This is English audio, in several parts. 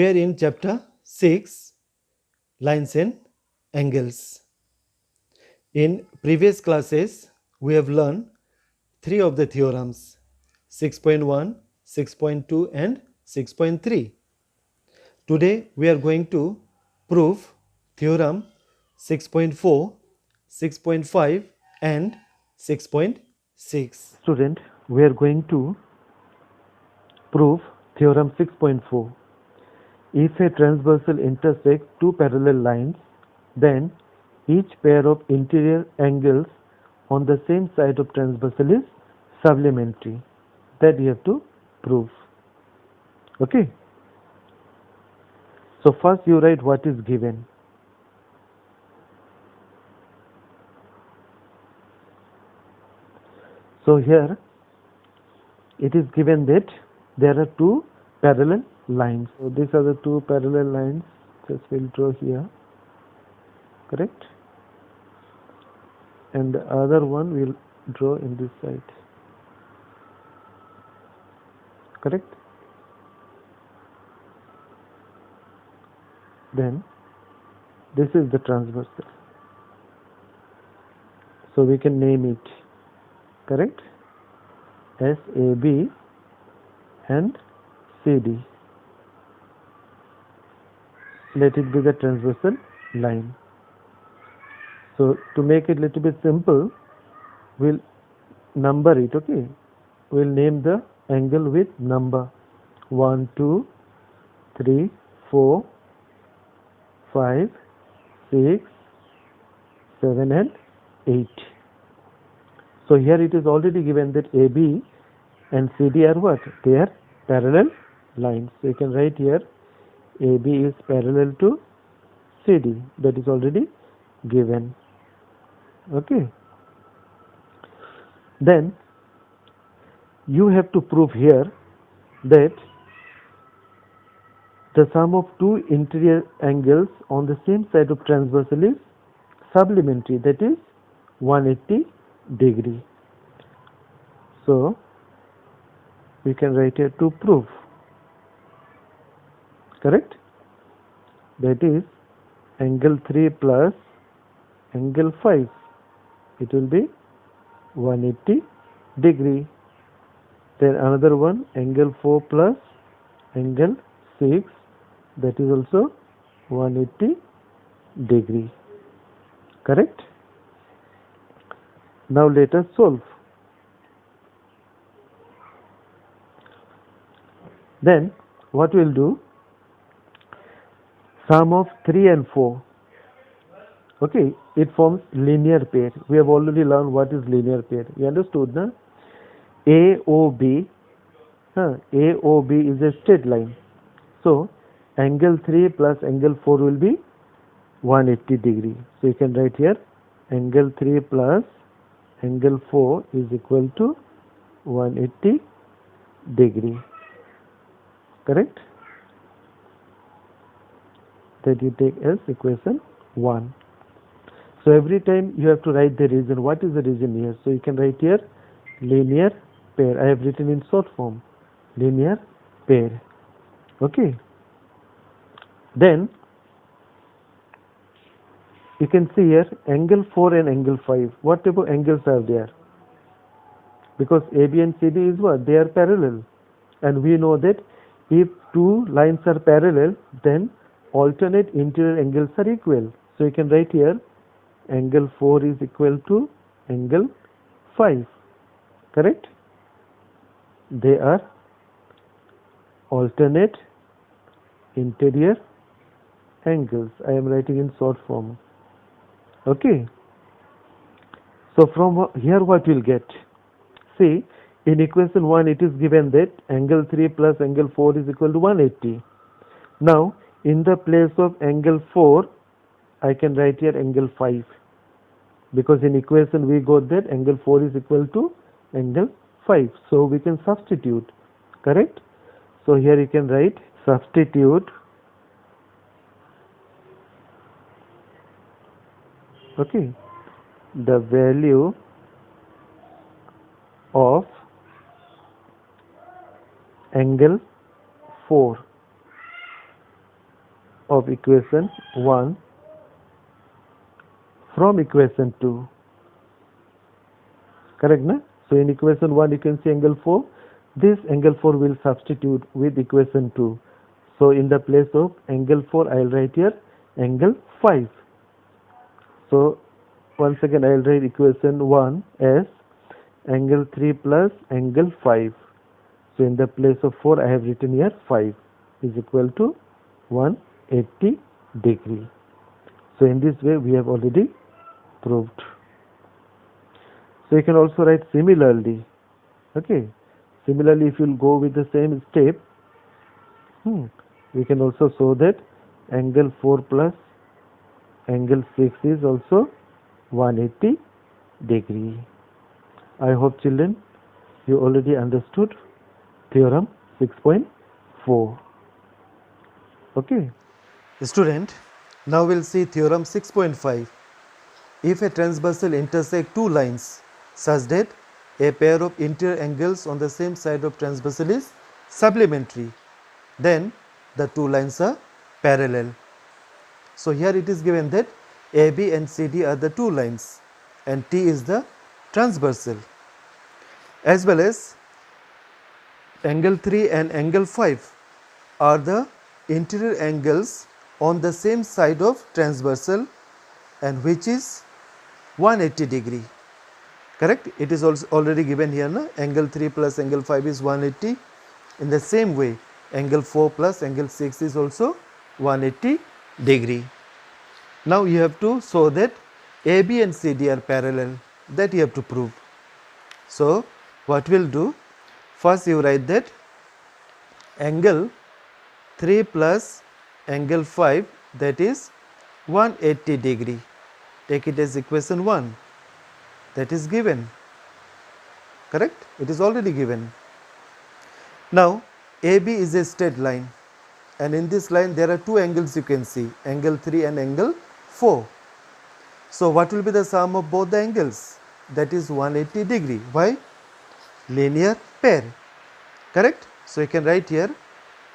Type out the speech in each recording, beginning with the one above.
We are in chapter 6, lines and angles. In previous classes, we have learned 3 of the theorems, 6.1, 6.2 and 6.3. Today we are going to prove theorem 6.4, 6.5 and 6.6. Student, we are going to prove theorem 6.4. If a transversal intersects two parallel lines, then each pair of interior angles on the same side of transversal is supplementary. That you have to prove. Okay. So first you write what is given. So here it is given that there are two parallel lines. So these are the two parallel lines. Just we'll draw here. Correct? And the other one we'll draw in this side. Correct? Then this is the transversal. So we can name it. Correct? SAB and CD. Let it be the transversal line. So to make it little bit simple, we'll number it. Okay, we'll name the angle with number 1, 2, 3, 4, 5, 6, 7 and 8. So here it is already given that AB and CD are what? They are parallel lines. So you can write here AB is parallel to CD. That is already given. Okay. Then you have to prove here that the sum of two interior angles on the same side of transversal is supplementary, that is 180 degree. So we can write here to prove. Correct? That is angle 3 plus angle 5. It will be 180 degree. Then another one, angle 4 plus angle 6, that is also 180 degree. Correct? Now let us solve. Then what we will do? Sum of 3 and 4. Okay, it forms linear pair. We have already learned what is linear pair. You understood, na? AOB is a straight line. So angle 3 plus angle 4 will be 180 degree. So you can write here angle 3 plus angle 4 is equal to 180 degree. Correct? That you take as equation 1. So every time you have to write the region. What is the region here? So you can write here linear pair. I have written in short form linear pair. Okay. Then you can see here angle 4 and angle 5. What type of angles are there? Because AB and CD is what? They are parallel. And we know that if two lines are parallel, then alternate interior angles are equal. So you can write here angle 4 is equal to angle 5. Correct? They are alternate interior angles. I am writing in short form. Okay. So from here what we will get? See, in equation 1 it is given that angle 3 plus angle 4 is equal to 180. Now in the place of angle 4 I can write here angle 5, because in equation we got that angle 4 is equal to angle 5. So we can substitute. Correct? So here you can write substitute. Okay, the value of angle 4 of equation 1 from equation 2. Correct, na? So in equation 1 you can see angle 4. This angle 4 will substitute with equation 2. So in the place of angle 4 I will write here angle 5. So once again I will write equation 1 as angle 3 plus angle 5. So in the place of 4 I have written here 5 is equal to 180 degree. So in this way we have already proved. So you can also write similarly. Okay. Similarly, if you go with the same step, we can also show that angle 4 plus angle 6 is also 180 degree. I hope children you already understood theorem 6.4. Okay. Student, now we'll see theorem 6.5. If a transversal intersect two lines such that a pair of interior angles on the same side of transversal is supplementary, then the two lines are parallel. So here it is given that AB and CD are the two lines and T is the transversal, as well as angle 3 and angle 5 are the interior angles on the same side of transversal and which is 180 degree. Correct? It is also already given here, na? Angle 3 plus angle 5 is 180. In the same way, angle 4 plus angle 6 is also 180 degree. Now you have to show that AB and CD are parallel. That you have to prove. So what we'll do? First you write that angle 3 plus angle 5, that is 180 degree. Take it as equation 1. That is given. Correct? It is already given. Now AB is a straight line, and in this line there are two angles you can see, angle 3 and angle 4. So what will be the sum of both the angles? That is 180 degree. Why? Linear pair. Correct? So you can write here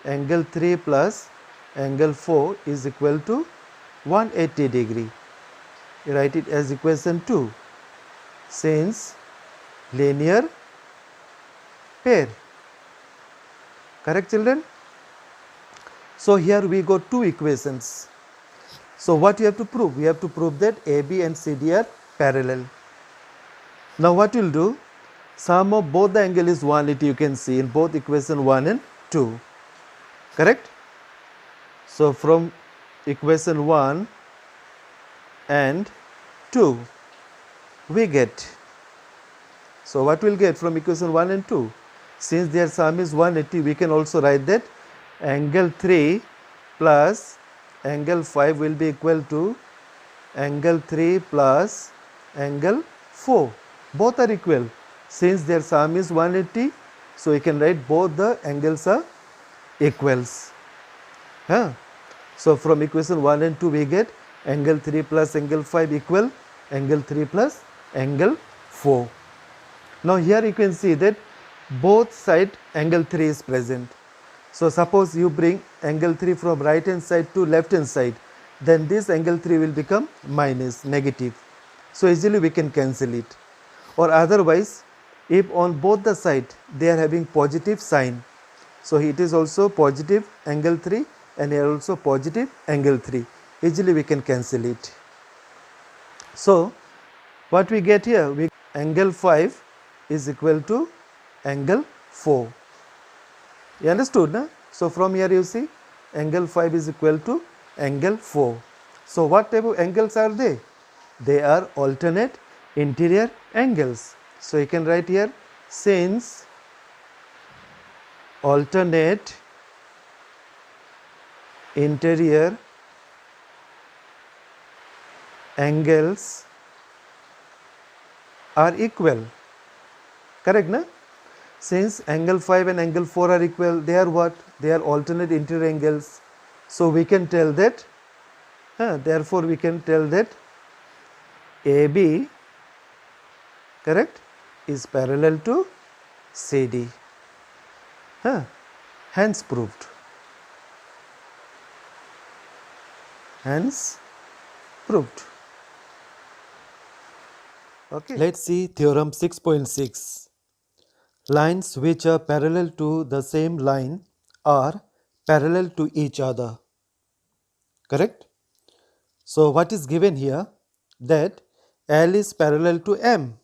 angle 3 plus angle 4 is equal to 180 degree. You write it as equation 2. Since linear pair. Correct, children? So here we got two equations. So what you have to prove? We have to prove that AB and CD are parallel. Now what we'll do? Sum of both the angle is 180, you can see in both equation 1 and 2. Correct? So from equation 1 and 2 we get. So what we'll get from equation 1 and 2? Since their sum is 180, we can also write that angle 3 plus angle 5 will be equal to angle 3 plus angle 4. Both are equal. Since their sum is 180, so you can write both the angles are equals. So from equation 1 and 2 we get angle 3 plus angle 5 equal angle 3 plus angle 4. Now here you can see that both side angle 3 is present. So suppose you bring angle 3 from right hand side to left hand side, then this angle 3 will become minus, negative. So easily we can cancel it. Or otherwise, if on both the side they are having positive sign, so it is also positive angle 3 and here also positive angle 3. Easily we can cancel it. So what we get here? Angle 5 is equal to angle 4. You understood, na? So from here you see angle 5 is equal to angle 4. So what type of angles are they? They are alternate interior angles. So you can write here, since alternate interior angles are equal. Correct, na? Since angle 5 and angle 4 are equal, they are what? They are alternate interior angles. So we can tell that, therefore we can tell that AB, correct, is parallel to CD. Hence proved. hence proved. Okay. Let's see theorem 6.6. Lines which are parallel to the same line are parallel to each other. Correct? So what is given here? That L is parallel to M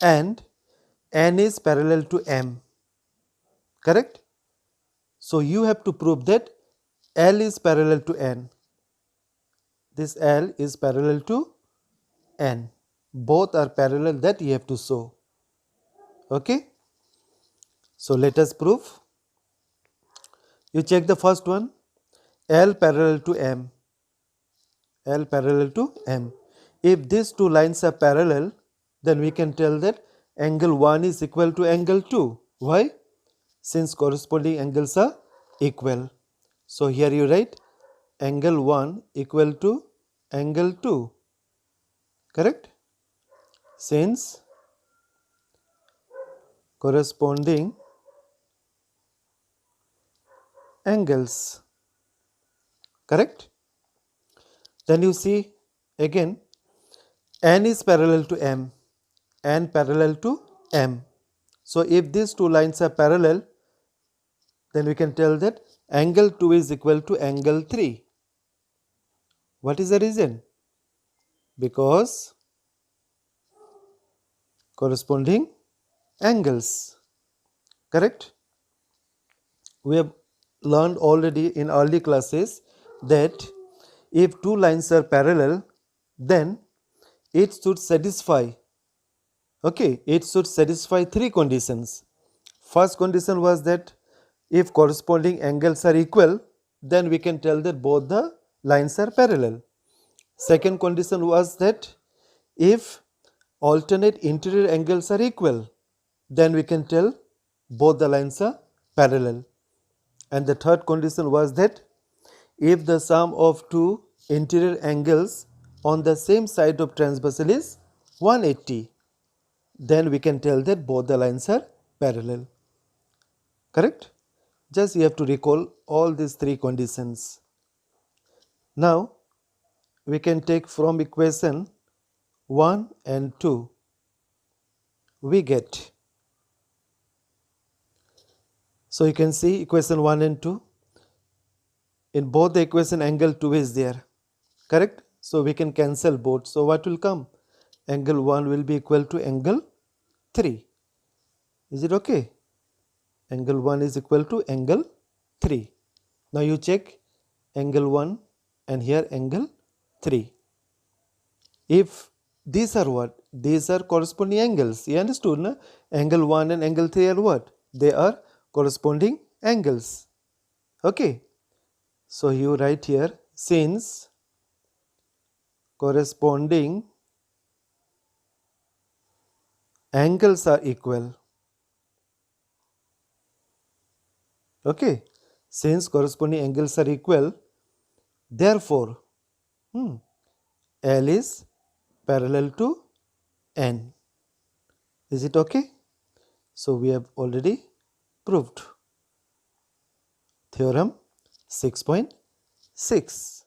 and N is parallel to M. Correct? So you have to prove that L is parallel to N. This L is parallel to N. Both are parallel, that you have to show. Okay? So let us prove. You check the first one. L parallel to M. L parallel to M. If these two lines are parallel, then we can tell that angle 1 is equal to angle 2. Why? Since corresponding angles are equal. So here you write angle 1 equal to angle 2. Correct? Since corresponding angles. Correct? Then you see again N is parallel to M, N parallel to M. So if these two lines are parallel, then we can tell that angle 2 is equal to angle 3. What is the reason? Because corresponding angles. Correct? We have learned already in early classes that if two lines are parallel, then it should satisfy three conditions. First condition was that if corresponding angles are equal, then we can tell that both the lines are parallel. Second condition was that if alternate interior angles are equal, then we can tell both the lines are parallel. And the third condition was that if the sum of two interior angles on the same side of transversal is 180, then we can tell that both the lines are parallel. Correct? Just you have to recall all these three conditions. Now we can take from equation 1 and 2, we get. So you can see equation 1 and 2. In both the equation angle 2 is there. Correct? So we can cancel both. So what will come? Angle 1 will be equal to angle 3. Is it okay? Angle 1 is equal to angle 3. Now you check angle 1 and here angle 3. If these are what? These are corresponding angles. You understood, na? Angle 1 and angle 3 are what? They are corresponding angles. Okay. So you write here, since corresponding angles are equal. Okay. Since corresponding angles are equal, therefore L is parallel to N. Is it okay? So we have already proved theorem 6.6.